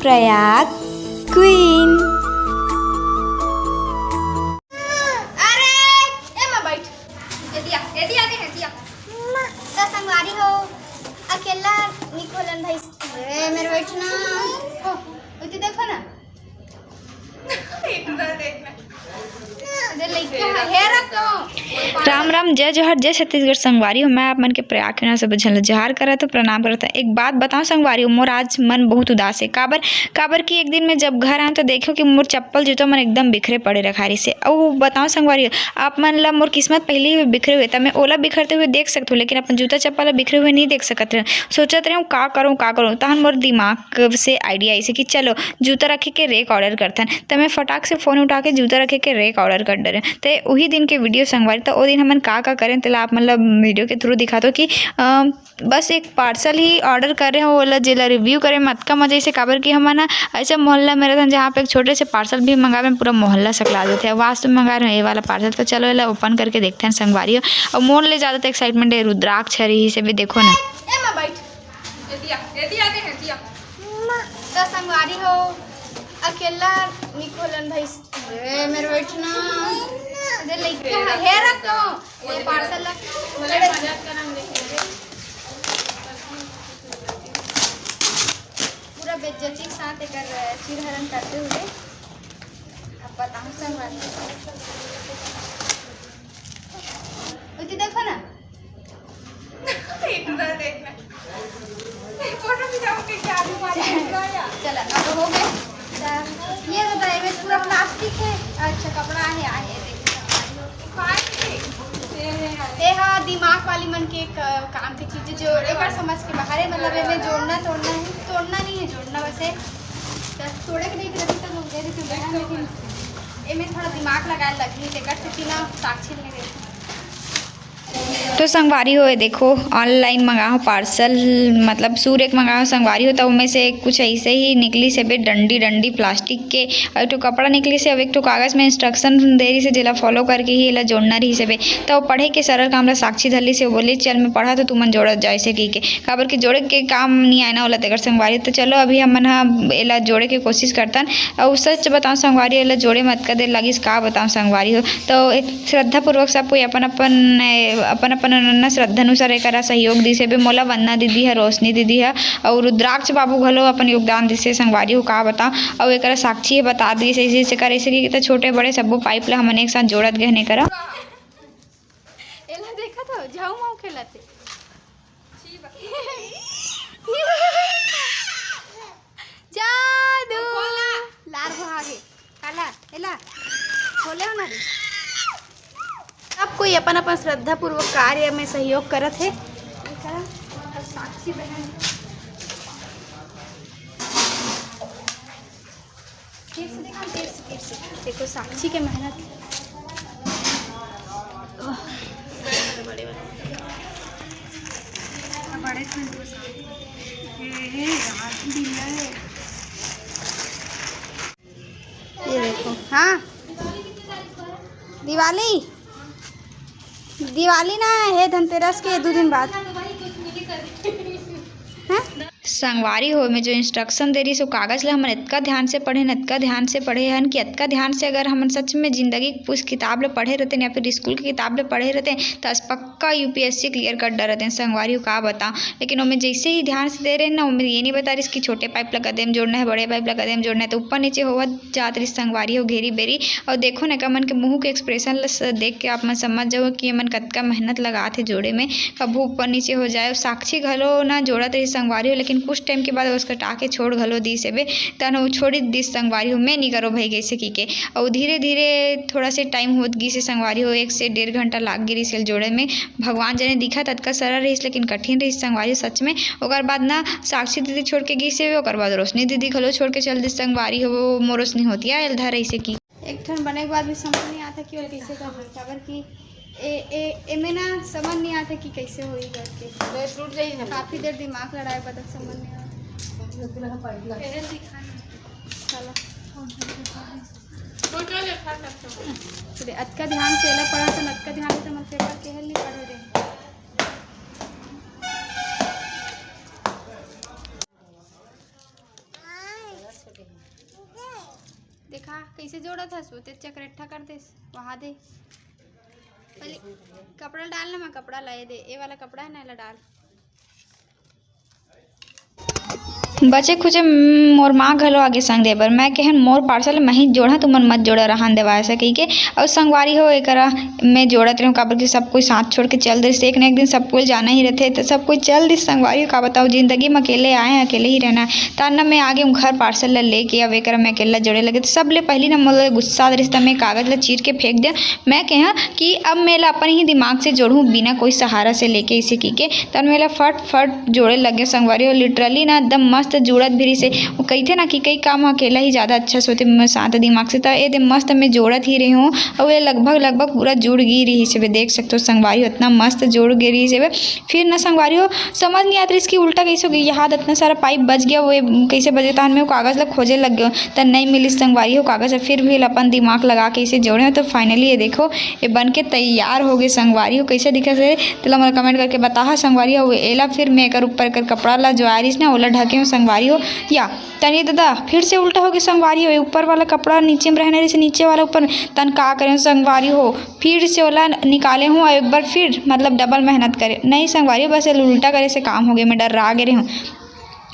Prayag queen. अरे एमा बैठ एदी आगे है दिया तो संगवारी हो अकेला निकोलन भाई ए मेरे बैठना ओ उती देखो ना इतना देखना दे लइका है रखो। राम राम जय जोहर जय छत्तीसगढ़ संगवारी हो। मैं आप मन के प्रयाग के नाम से बझल जोहार करा तो प्रणाम करता। एक बात बताऊं संगवारी हो, मोर आज मन बहुत उदास है। काबर कि एक दिन मैं जब घर आऊँ तो देखो कि मोर चप्पल जूता मन एकदम बिखरे पड़े रखारी से। और बताऊं संगवारी हो, आप मन ला मोर किस्मत पहले ही बिखरे हुए था। मैं ओला बिखरते हुए देख सकते हो, लेकिन अपन जूता चप्पल बिखरे हुए नहीं देख सकते। सोचत रहे का करूँ तहन मोर दिमाग से आइडिया ऐसे कि चलो जूता रखे के रेक ऑर्डर करथन। तो मैं फटाक से फोन उठा के जूता रखे के रेक ऑर्डर कर डरे। तो वही दिन के वीडियो संगवारी तो वो दिन हमन का करें तेला आप मतलब वीडियो के थ्रू दिखा दो कि बस एक पार्सल ही ऑर्डर कर रहे हो ओला जेला रिव्यू करे मत का मजा से। काबर कि हमन ऐसे मोहल्ला में रहते जहाँ पे एक छोटे से पार्सल भी मंगावे पूरा मोहल्ला सकला देते हैं। वास्तव में मंगा रहे हैं ये वाला पार्सल। तो चलो ये ओपन करके देखते हैं संगवारी। और मोन ले ज़्यादा एक्साइटमेंट है रुद्राक्ष हरी से भी देखो ना तो संगवारी हो अकेला निकोलन भाई ए मेरे बैठना दे लइका है रखो ये पार्सल पूरा बेइज्जती के साथ एकर चिरहरण करते हुए अब बताऊं संगवारी उती देखो ना इतना देखना फोटो खिंचाओगे क्या चल अब हो गए। ये बताइए में पूरा प्लास्टिक है। अच्छा कपड़ा है आए देखिए हाँ दिमाग वाली मन के काम की चीज़ें जो एक बार समझ के बाहर है। मतलब इन्हें जोड़ना तोड़ना नहीं है जोड़ना वैसे तोड़े के नहीं तो लोग दे देते हैं, लेकिन इनमें थोड़ा दिमाग लगाए लगनी टिकट से बिना साक्षी नहीं देती। तो संगवारी हो देखो ऑनलाइन मंगाओ पार्सल मतलब सूर्य के मंगाओ संगवारी हो। तो उनमें से कुछ ऐसे ही निकली से बे डंडी प्लास्टिक के और एक कपड़ा निकली से अब एक कागज़ में इंस्ट्रक्शन दे रही से जिला फॉलो करके ही इला जोड़ना रही से बे। तो पढ़े के सरल काम ला साक्षी धरली से बोली चल मैं पढ़ा तो तुमन जोड़त जाए से की के काबर कि जोड़े के काम नहीं आए ना ओला तेकर संगवारी। तो चलो अभी हमन एला जोड़े के कोशिश करतन। और सच बताऊँ संगवारी एला जोड़े मत कर दे लगिस का बताऊँ संगवारी हो। तो एक श्रद्धापूर्वक सब कोई अपन श्रद्धा अनुसार एक सहयोग दी से मोला वंदना दीदी है, रोशनी दीदी है और रुद्राक्ष बाबू घलो अपन योगदान दी से संगवारी हो का बता। और एक साक्षी है बता दी से करे से छोटे बड़े सबो पाइप ला हमन एक साथ जोड़त गए नहीं करा एला देखा तो जाऊ माऊ खेलते जादू लार भागे काला एला खोले हो ना रे। सब कोई अपन अपन श्रद्धा पूर्वक कार्य में सहयोग करत है। साक्षी बहन देखो साक्षी के मेहनत ये देखो। हाँ दिवाली ना है धनतेरस के 2 दिन बाद संगवारी हो में जो इंस्ट्रक्शन दे रही सो कागज़ ला हमन इतना ध्यान से पढ़े हन कि इतना ध्यान से अगर हमन सच में जिंदगी उस किताब ले पढ़े रहते या फिर स्कूल की किताब ले पढ़े रहते तो पक्का यूपीएससी क्लियर कर डर रहते हैं संगवारी हो का बता। लेकिन उनमें जैसे ही ध्यान से दे रहे हैं ना उनमें ये नहीं बता रही कि छोटे पाइप लगा देम जोड़ना है बड़े पाइप लगा देम जोड़ना है। तो ऊपर नीचे होगा जात रही संगवारी हो घेरी बेरी। और देखो ना मन के मुँह के एक्सप्रेशन देख के आप मन समझ जाओ कि मन कतका मेहनत लगा थे जोड़े में कबू ऊपर नीचे हो जाए। साक्षी घलो ना जोड़त रही संगवारी हो, लेकिन कुछ टाइम के बाद उसका टाके छोड़ घलो दी से बे तन वो छोड़ी दी संगवारी हो मैं नहीं करो भाई कैसे की के। और धीरे धीरे थोड़ा से टाइम होत गई से संगवारी हो 1 से 1.5 घंटा लाग गिरी सेल जोड़े में। भगवान जने दिखा तत्का सरल रही लेकिन कठिन रही संगवारी सच में। ओकर बाद ना साक्षी दीदी छोड़ के गई से ओकर बाद रोशनी दीदी घलो छोड़ के चल दी संगवारी हो मोर रोशनी होती है एल धर ऐसे की एक ठन बने के बाद भी समझ नहीं आता कि और कैसे कर कि एमे ना समझ नहीं आता कि कैसे होई करके टूट जाई है। काफ़ी देर दिमाग लड़ाए बदल समझ नहीं आता। अतका ध्यान से एला पढ़ा तो अतका ध्यान से मन पेपर के नहीं पढ़े दे। देखा कैसे जोड़ा था सोते चक्रेठा कर दे वहाँ दे पहले कपड़ा डालना मैं कपड़ा लाए दे ये वाला कपड़ा है ना ला डाल बचे खुचे मोर माँ घलो आगे संग देबर मैं कहन मोर पार्सल मैं ही जोड़ा तुमन मत जोड़ा रहन देवा ऐसा कही के और संगवारी हो एकरा मैं जोड़त रहूँ काबर कि सब कोई साथ छोड़ के चल दे एक न एक दिन सब कोई जाना ही रहते तो सब कोई चल दी संगवारी का बताओ जिंदगी में अकेले आए अकेले ही रहना ताना मैं आगे घर पार्सल ला लेके अब एक मैं अकेला जोड़े लगे तो सब ले पहली ना मतलब गुस्सा रिश्ता में कागज ला चीर के फेंक दिया मैं कहा कि अब मेला अपन ही दिमाग से जोड़ूँ बिना कोई सहारा से लेके इसे की के तब मेला फट फट जोड़े लगे संगवारी और लिटरली ना एकदम मस्त जुड़त भी से वो कही थे ना कि कई काम अकेला ही ज़्यादा अच्छा सोते शांत दिमाग से तो ये मस्त मैं जोड़त ही रही हूँ और ये लगभग पूरा जुड़ गई रही से देख सकते हो संगवारी उतना मस्त जोड़ गई रही से फिर ना संगवारी हो समझ नहीं आता इसकी उल्टा कैसे हो गई यहाँ इतना सारा पाइप बच गया वो कैसे बजे तहन में वो कागज़ लग खोजे लग गया तो नहीं मिली संगवारी हो कागज़ फिर भी अपन दिमाग लगा के इसे जोड़े तो फाइनली ये देखो ये बन के तैयार हो गए संगवारी हो कैसे दिखा से तो मैं कमेंट करके बता संगवारी हो एला फिर मैं एक ऊपर कर कपड़ा ला जो आरिस ना ओला ढके हूँ संगवारी हो या तनी दादा फिर से उल्टा हो गया संगवारी हो ऊपर वाला कपड़ा नीचे में रहने से नीचे वाला ऊपर तन का करें संगवारी हो फिर से ओला निकाले हूँ एक बार फिर मतलब डबल मेहनत करे नहीं संगवारी हो बस उल्टा करे से काम हो गया मैं डर गे रही हूँ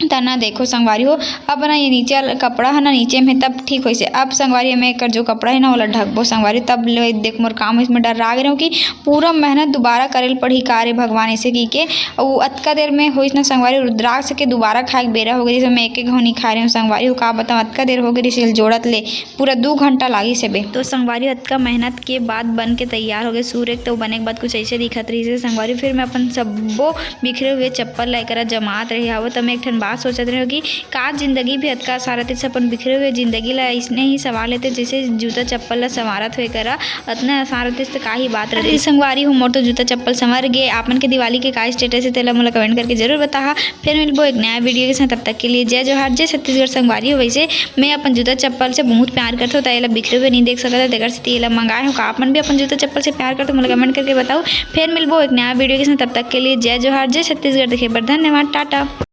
तना देखो संगवारी हो अब ना ये नीचे वाला कपड़ा है ना नीचे में तब ठीक हो से अब संगवारी में कर जो कपड़ा है ना वाला ढकबो संगवारी तब ले देख मोर काम इसमें डर रहा गए कि पूरा मेहनत दोबारा करे पड़ी कार्य भगवान ऐसे की के वो अतका देर में हो ना संगवारी रुद्राक्ष के दोबारा खाए बेरा हो गई जैसे मैं एक घनी खा रही हूँ संगवारी हो का बताऊँ अतका देर हो गई इसे जोड़त ले पूरा 2 घंटा लागी से बे तो संगवारी अतका मेहनत के बाद बन के तैयार हो गए सूर्य तो बने के बाद कुछ ऐसे दिखत रही से संगवारी फिर मैं अपन सबो बिखरे हुए चप्पल लेकर जमात रही हवो तो मैं एक ठन बात सोचत रही कि का जिंदगी भी अतका सारा से अपन बिखरे हुए जिंदगी ला इसने ही सवाल लेते जैसे जूता चप्पल ला संवारत हुए करा उतना सारा से का ही बात रहती संगवारी हो मोर तो जूता चप्पल संवर गए आपन के दिवाली के का स्टेटस है तेला मोला कमेंट करके जरूर बता फिर मिलबो एक नया वीडियो के साथ तब तक के लिए जय जोहार जय छत्तीसगढ़ संगवारी हो वैसे मैं अपन जूता चप्पल से बहुत प्यार करता हूँ तो बिखरे हुए नहीं देख सकता देकर से तेला मंगाए हो का अपन भी अपन जूता चप्पल से प्यार करते मोला कमेंट करके बताओ फिर मिलबो एक नया वीडियो के साथ तब तक के लिए जय जोहार जय छत्तीसगढ़ देखे बर धन्यवाद टाटा।